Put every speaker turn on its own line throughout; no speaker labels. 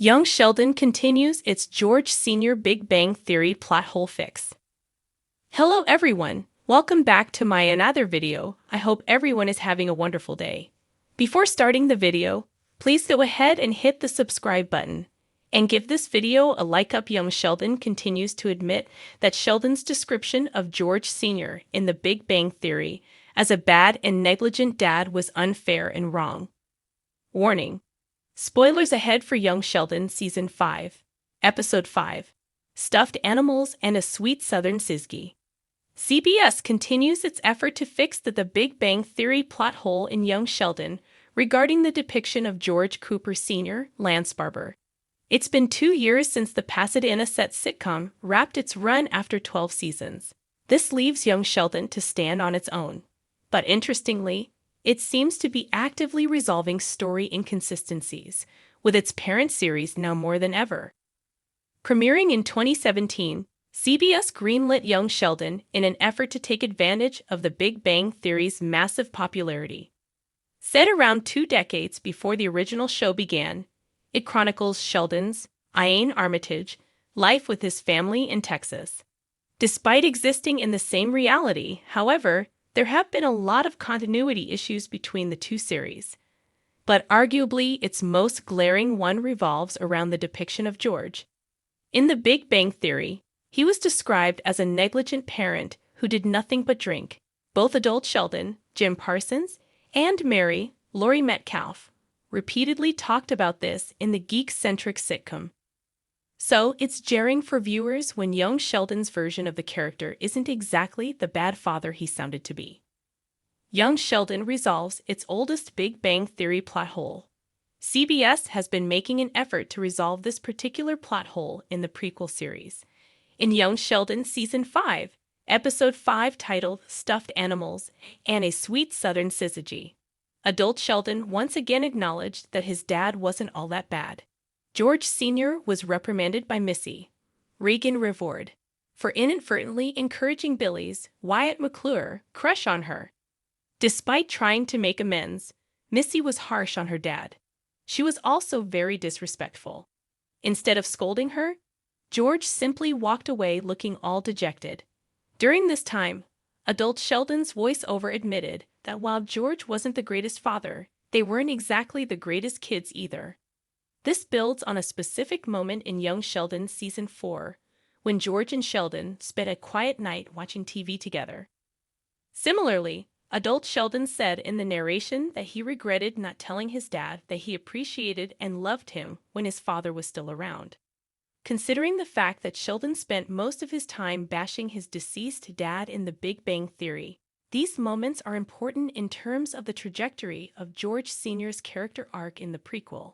Young Sheldon continues its George Sr. Big Bang Theory plot hole fix. Hello everyone, welcome back to my another video. I hope everyone is having a wonderful day. Before starting the video, please go ahead and hit the subscribe button and give this video a like up. Young Sheldon continues to admit that Sheldon's description of George Sr. in the Big Bang Theory as a bad and negligent dad was unfair and wrong. Warning. Spoilers ahead for Young Sheldon Season 5, Episode 5, Stuffed Animals and a Sweet Southern Sizzgy. CBS continues its effort to fix the Big Bang Theory plot hole in Young Sheldon regarding the depiction of George Cooper Sr., Lance Barber. It's been 2 years since the Pasadena-set sitcom wrapped its run after 12 seasons. This leaves Young Sheldon to stand on its own. But interestingly, it seems to be actively resolving story inconsistencies, with its parent series now more than ever. Premiering in 2017, CBS greenlit Young Sheldon in an effort to take advantage of the Big Bang Theory's massive popularity. Set around 2 decades before the original show began, it chronicles Sheldon's, Ian Armitage, life with his family in Texas. Despite existing in the same reality, however, there have been a lot of continuity issues between the two series, but arguably its most glaring one revolves around the depiction of George. In The Big Bang Theory, he was described as a negligent parent who did nothing but drink. Both adult Sheldon, Jim Parsons, and Mary, Laurie Metcalf, repeatedly talked about this in the geek-centric sitcom. So it's jarring for viewers when young Sheldon's version of the character isn't exactly the bad father he sounded to be. Young Sheldon resolves its oldest Big Bang Theory plot hole. CBS has been making an effort to resolve this particular plot hole in the prequel series. In Young Sheldon Season 5, Episode 5 titled Stuffed Animals and a Sweet Southern Sizzgy, adult Sheldon once again acknowledged that his dad wasn't all that bad. George Sr. was reprimanded by Missy, Regan Reward, for inadvertently encouraging Billy's, Wyatt McClure, crush on her. Despite trying to make amends, Missy was harsh on her dad. She was also very disrespectful. Instead of scolding her, George simply walked away looking all dejected. During this time, adult Sheldon's voiceover admitted that while George wasn't the greatest father, they weren't exactly the greatest kids either. This builds on a specific moment in Young Sheldon Season 4, when George and Sheldon spent a quiet night watching TV together. Similarly, adult Sheldon said in the narration that he regretted not telling his dad that he appreciated and loved him when his father was still around. Considering the fact that Sheldon spent most of his time bashing his deceased dad in The Big Bang Theory, these moments are important in terms of the trajectory of George Sr.'s character arc in the prequel.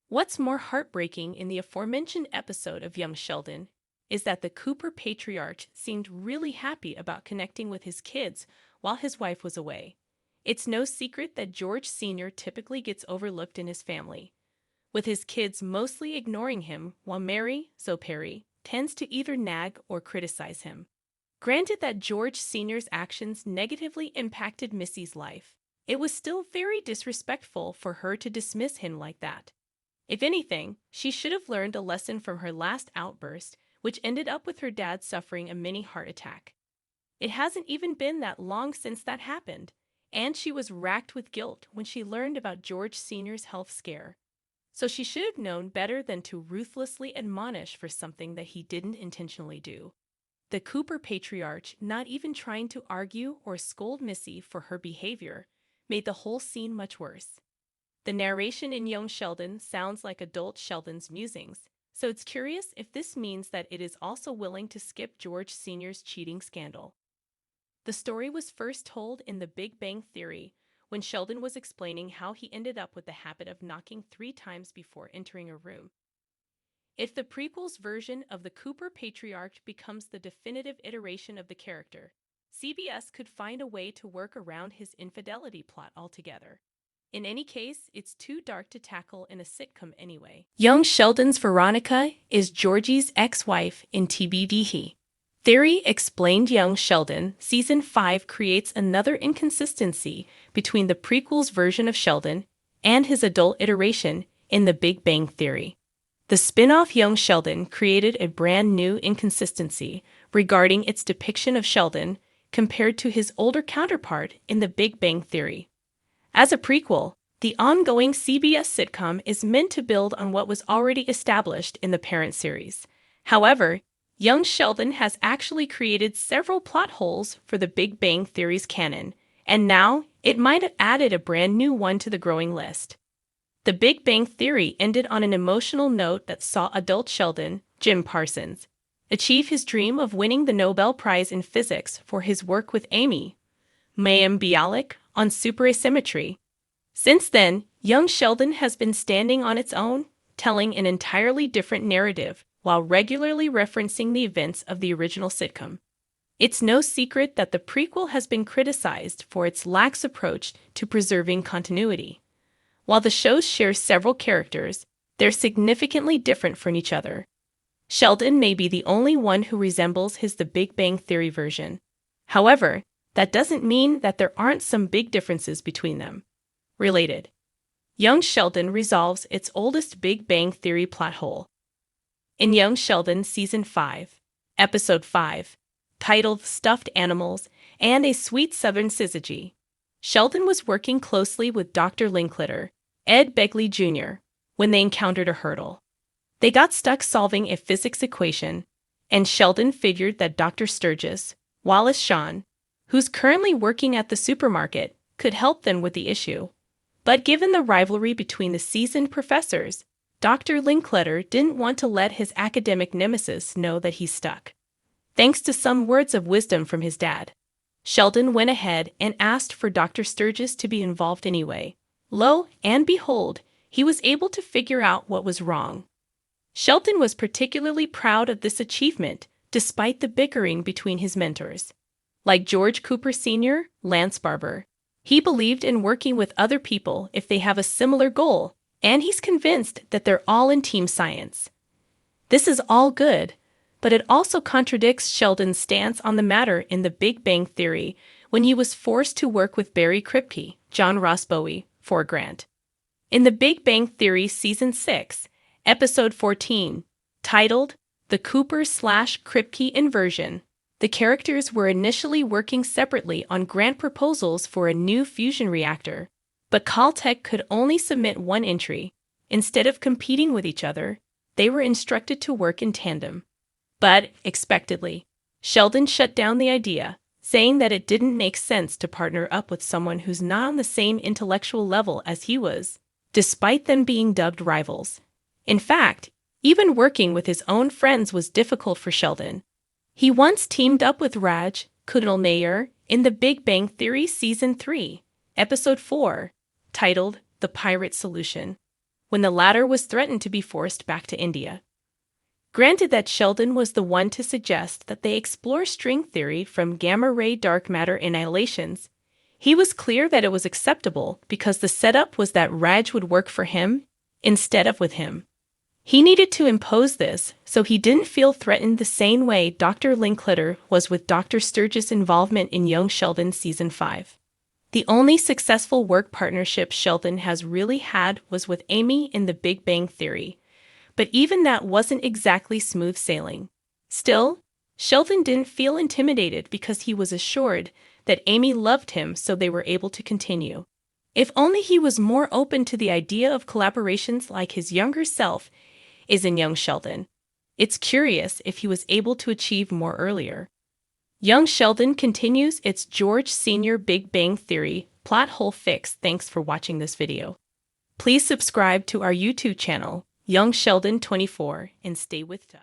What's more heartbreaking in the aforementioned episode of Young Sheldon is that the Cooper patriarch seemed really happy about connecting with his kids while his wife was away. It's no secret that George Sr. typically gets overlooked in his family, with his kids mostly ignoring him while Mary, so Perry, tends to either nag or criticize him. Granted that George Sr.'s actions negatively impacted Missy's life, it was still very disrespectful for her to dismiss him like that. If anything, she should have learned a lesson from her last outburst, which ended up with her dad suffering a mini heart attack. It hasn't even been that long since that happened, and she was racked with guilt when she learned about George Sr.'s health scare. So she should have known better than to ruthlessly admonish for something that he didn't intentionally do. The Cooper patriarch not even trying to argue or scold Missy for her behavior made the whole scene much worse. The narration in Young Sheldon sounds like adult Sheldon's musings, so it's curious if this means that it is also willing to skip George Sr.'s cheating scandal. The story was first told in The Big Bang Theory when Sheldon was explaining how he ended up with the habit of knocking 3 times before entering a room. If the prequel's version of the Cooper patriarch becomes the definitive iteration of the character, CBS could find a way to work around his infidelity plot altogether. In any case, it's too dark to tackle in a sitcom anyway. Young Sheldon's Veronica is Georgie's ex-wife in TBD. Theory explained Young Sheldon Season 5 creates another inconsistency between the prequel's version of Sheldon and his adult iteration in The Big Bang Theory. The spin-off Young Sheldon created a brand new inconsistency regarding its depiction of Sheldon compared to his older counterpart in The Big Bang Theory. As a prequel, the ongoing CBS sitcom is meant to build on what was already established in the parent series. However, Young Sheldon has actually created several plot holes for The Big Bang Theory's canon, and now it might have added a brand new one to the growing list. The Big Bang Theory ended on an emotional note that saw adult Sheldon, Jim Parsons, achieve his dream of winning the Nobel Prize in Physics for his work with Amy Mayim Bialik on superasymmetry. Since then, Young Sheldon has been standing on its own, telling an entirely different narrative while regularly referencing the events of the original sitcom. It's no secret that the prequel has been criticized for its lax approach to preserving continuity. While the shows share several characters, they're significantly different from each other. Sheldon may be the only one who resembles his The Big Bang Theory version. However, that doesn't mean that there aren't some big differences between them. Related. Young Sheldon resolves its oldest Big Bang Theory plot hole. In Young Sheldon Season 5, Episode 5, titled Stuffed Animals and a Sweet Southern Syzygy, Sheldon was working closely with Dr. Linkletter, Ed Begley Jr., when they encountered a hurdle. They got stuck solving a physics equation, and Sheldon figured that Dr. Sturgis, Wallace Shawn, who's currently working at the supermarket, could help them with the issue. But given the rivalry between the seasoned professors, Dr. Linkletter didn't want to let his academic nemesis know that he's stuck. Thanks to some words of wisdom from his dad, Sheldon went ahead and asked for Dr. Sturgis to be involved anyway. Lo and behold, he was able to figure out what was wrong. Sheldon was particularly proud of this achievement, despite the bickering between his mentors. Like George Cooper Sr., Lance Barber, he believed in working with other people if they have a similar goal, and he's convinced that they're all in team science. This is all good, but it also contradicts Sheldon's stance on the matter in The Big Bang Theory when he was forced to work with Barry Kripke, John Ross Bowie, for a grant. In The Big Bang Theory Season 6, Episode 14, titled The Cooper/Kripke Inversion, the characters were initially working separately on grant proposals for a new fusion reactor, but Caltech could only submit one entry. Instead of competing with each other, they were instructed to work in tandem. But, expectedly, Sheldon shut down the idea, saying that it didn't make sense to partner up with someone who's not on the same intellectual level as he was, despite them being dubbed rivals. In fact, even working with his own friends was difficult for Sheldon. He once teamed up with Raj Kundalnair in The Big Bang Theory Season 3, Episode 4, titled The Pirate Solution, when the latter was threatened to be forced back to India. Granted that Sheldon was the one to suggest that they explore string theory from gamma-ray dark matter annihilations, he was clear that it was acceptable because the setup was that Raj would work for him instead of with him. He needed to impose this so he didn't feel threatened the same way Dr. Linkletter was with Dr. Sturgis' involvement in Young Sheldon Season 5. The only successful work partnership Sheldon has really had was with Amy in The Big Bang Theory, but even that wasn't exactly smooth sailing. Still, Sheldon didn't feel intimidated because he was assured that Amy loved him, so they were able to continue. If only he was more open to the idea of collaborations like his younger self is in Young Sheldon. It's curious if he was able to achieve more earlier. Young Sheldon continues its George Sr. Big Bang Theory plot hole fix. Thanks for watching this video. Please subscribe to our YouTube channel, Young Sheldon 24, and stay with us.